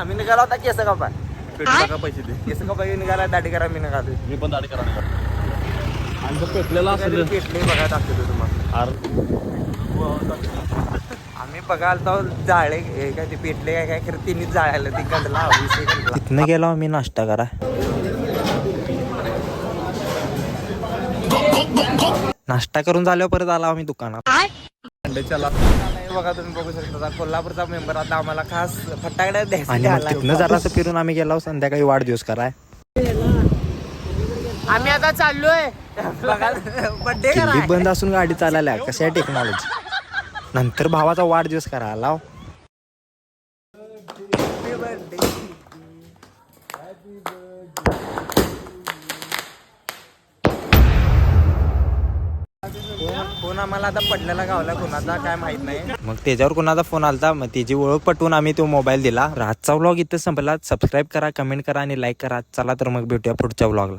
आम्ही निघाला होता केस कापा पेटला पैसे दे. केस कापा निघाला दाढी करा मी निघालो मी पण दाढी करा आणि जर पेटलेला असेल पेटले बघा दाखवतो तुम्हाला आम्ही बघाल तर जाळे काय ते पेटले काय खरं तिन्ही जाळायला ती गंडला तिथनं गेलो आम्ही नाश्ता करा नाश्ता करून झाल्यावर परत आला आम्ही दुकानात बघा तुम्ही बघू शकता कोल्हापूरचा मेंबर आता आम्हाला खास फटाकड्या द्यायचा तिथनं जरासं फिरून आम्ही गेलो संध्याकाळी वाढदिवस कराय आम्ही आता चाललोय बर्थडे बंद असून गाडी चालायला कशा टेक्नॉलॉजी नंतर भावाचा वाढदिवस करा लाव फोन आम्हाला आता पडलेला गावला कोणाचा काय माहित नाही मग त्याच्यावर कोणाचा फोन आलता मग त्याची ओळख पटवून आम्ही तो मोबाईल दिला आजचा व्लॉग इथं संपला सबस्क्राईब करा कमेंट करा आणि लाईक करा चला तर मग भेटूया पुढच्या व्लॉगला